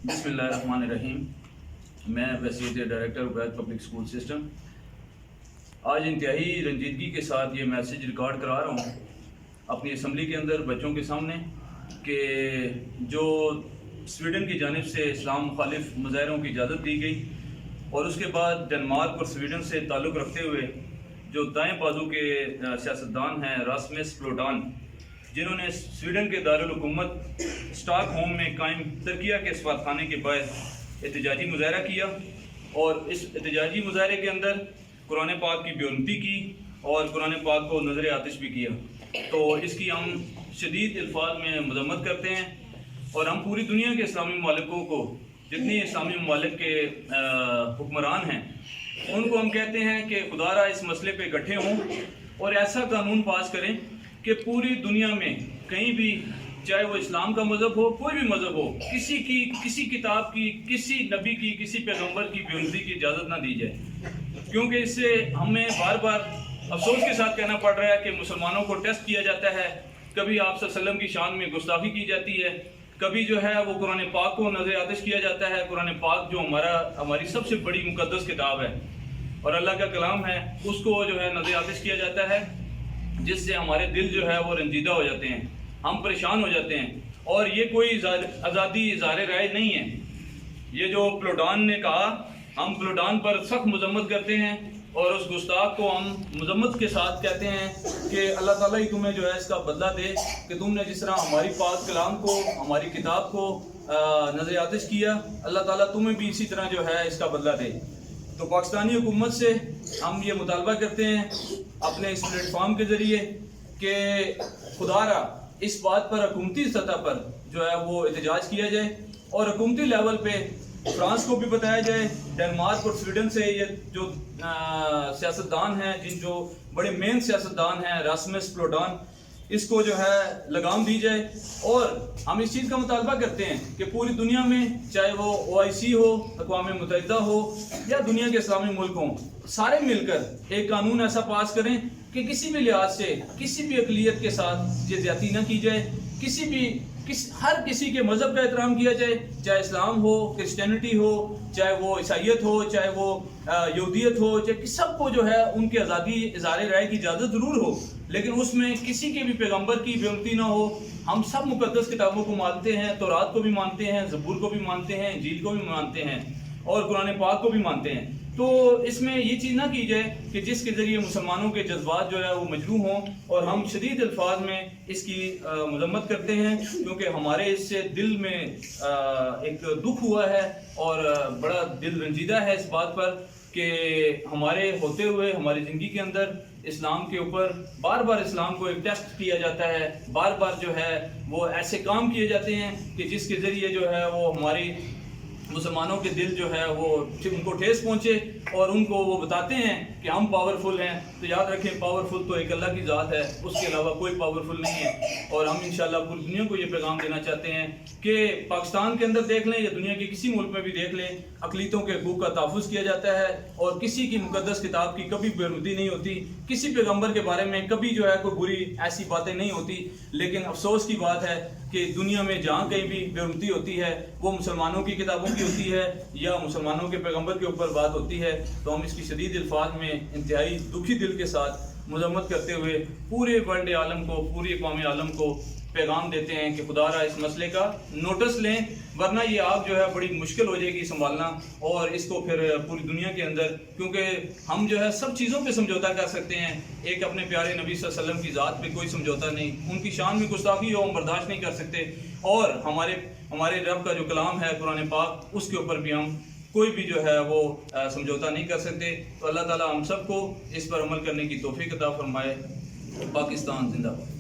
बिस्मिल्लाहिर्रहमानिर्रहीम। मैं वसीयत director Ubaid public school system आज इंतहाई रंजीदगी के साथ ये मैसेज रिकॉर्ड करा रहा हूँ अपनी असम्बली के अंदर बच्चों के सामने कि जो स्वीडन की जानिब से इस्लाम मुखालिफ मुजाहरों की इजाज़त दी गई और उसके बाद डेनमार्क और स्वीडन से ताल्लुक़ रखते हुए जो दाएँ बाजू के सियासतदान हैं रास्मस प्लूटन, जिन्होंने स्वीडन के दारुल हुकूमत स्टॉकहोम में कायम तुर्किया के सफारतखाने के बाहर एहतजाजी मुजाहरा किया और इस एहतजाजी मुजाहरे के अंदर कुरान पाक की बेरुमती की और कुरान पाक को नज़र आतिश भी किया। तो इसकी हम शदीद अल्फाज में मजम्मत करते हैं और हम पूरी दुनिया के इस्लामी ममालिकों को, जितनी इस्लामी ममालिक के हुक्मरान हैं, उनको हम कहते हैं कि खुदारा इस मसले पे इकट्ठे हों और ऐसा कानून पास करें कि पूरी दुनिया में कहीं भी, चाहे वो इस्लाम का मज़हब हो, कोई भी मज़हब हो, किसी किताब की, किसी नबी की, किसी पैगंबर की बेरुमती की इजाज़त ना दी जाए। क्योंकि इससे हमें बार बार अफसोस के साथ कहना पड़ रहा है कि मुसलमानों को टेस्ट किया जाता है, कभी आप सल्लल्लाहु अलैहि वसल्लम की शान में गुस्ताखी की जाती है, कभी जो है वो कुरान पाक को नज़र आतिश किया जाता है। कुरान पाक जो हमारी सबसे बड़ी मुकद्दस किताब है और अल्लाह का कलाम है, उसको जो है नज़र आतिश किया जाता है, जिससे हमारे दिल जो है वो रंजीदा हो जाते हैं, हम परेशान हो जाते हैं। और ये कोई आज़ादी इज़हार राय नहीं है। ये जो प्लूटन ने कहा, हम प्लूटन पर सख्त मजम्मत करते हैं और उस गुस्ताख को हम मजम्मत के साथ कहते हैं कि अल्लाह ताला ही तुम्हें जो है इसका बदला दे कि तुमने जिस तरह हमारी पाक कलाम को, हमारी किताब को नज़र आतिश किया, अल्लाह ताला तुम्हें भी इसी तरह जो है इसका बदला दे। तो पाकिस्तानी हुकूमत से हम ये मुतालबा करते हैं अपने इस प्लेटफॉर्म के ज़रिए कि खुदारा इस बात पर हुकूमती सतह पर जो है वो एहतजाज किया जाए और हुकूमती लेवल पे फ्रांस को भी बताया जाए, डेनमार्क और स्वीडन से ये जो सियासतदान हैं, जो बड़े मेन सियासतदान हैं रास्मस प्लूटन, इसको जो है लगाम दी जाए। और हम इस चीज़ का मुतालबा करते हैं कि पूरी दुनिया में, चाहे वो OIC हो, अक़वाम मुत्तहिदा हो या दुनिया के इस्लामी मुल्क हों, सारे मिलकर एक कानून ऐसा पास करें कि किसी भी लिहाज से, किसी भी अक़लियत के साथ ये ज़्यादती न की जाए, हर किसी के मज़हब का एहतराम किया जाए, चाहे इस्लाम हो, क्रिश्चियनिटी हो, चाहे वो ईसाइयत हो, चाहे वो यहूदियत हो, चाहे सबको जो है उनकी आज़ादी इज़हार राय की इजाज़त ज़रूर हो, लेकिन उसमें किसी के भी पैगंबर की बेरुमती ना हो। हम सब मुकद्दस किताबों को मानते हैं, तौरात को भी मानते हैं, ज़बूर को भी मानते हैं, इंजील को भी मानते हैं और कुरान पाक को भी मानते हैं। तो इसमें ये चीज़ ना की जाए कि जिसके ज़रिए मुसलमानों के जज्बात जो है वो मजरूह हों, और हम शदीद अल्फाज में इसकी मजम्मत करते हैं क्योंकि हमारे इससे दिल में एक दुख हुआ है और बड़ा दिल रंजीदा है इस बात पर कि हमारे होते हुए हमारी ज़िंदगी के अंदर इस्लाम के ऊपर बार बार इस्लाम को एक टेस्ट किया जाता है, बार बार जो है वो ऐसे काम किए जाते हैं कि जिसके ज़रिए जो है वो हमारी मुसलमानों के दिल जो है वो उनको ठेस पहुँचे और उनको वो बताते हैं कि हम पावरफुल हैं। तो याद रखें, पावरफुल तो एक अल्लाह की ज़ात है, उसके अलावा कोई पावरफुल नहीं है। और हम इंशाल्लाह पूरी दुनिया को ये पैगाम देना चाहते हैं कि पाकिस्तान के अंदर देख लें या दुनिया के किसी मुल्क में भी देख लें, अक़लियतों के हकूक़ का तहफ़्फ़ुज़ किया जाता है और किसी की मुक़द्दस किताब की कभी बेरुमती नहीं होती, किसी पैगम्बर के बारे में कभी जो है कोई बुरी ऐसी बातें नहीं होती। लेकिन अफसोस की बात है कि दुनिया में जहाँ कहीं भी बेरुमती होती है वो मुसलमानों की किताबों की होती है या मुसलमानों के पैगंबर के ऊपर बात होती है। तो हम इसकी शदीद अल्फाज में इंतहाई दुखी दिल के साथ मजम्मत करते हुए पूरे वर्ल्ड आलम को, पूरी अक़वाम आलम को पैगाम देते हैं कि खुदारा इस मसले का नोटिस लें, वरना ये आग जो है बड़ी मुश्किल हो जाएगी संभालना और इसको फिर पूरी दुनिया के अंदर, क्योंकि हम जो है सब चीज़ों पे समझौता कर सकते हैं, एक अपने प्यारे नबी सल्लल्लाहु अलैहि वसल्लम की ज़ात पे कोई समझौता नहीं, उनकी शान में गुस्ताखी हो हम बर्दाश्त नहीं कर सकते, और हमारे रब का जो कलाम है कुरान पाक, उसके ऊपर भी हम कोई भी जो है वो समझौता नहीं कर सकते। तो अल्लाह ताला हम सबको इस पर अमल करने की तौफीक अता फरमाए। पाकिस्तान जिंदाबाद।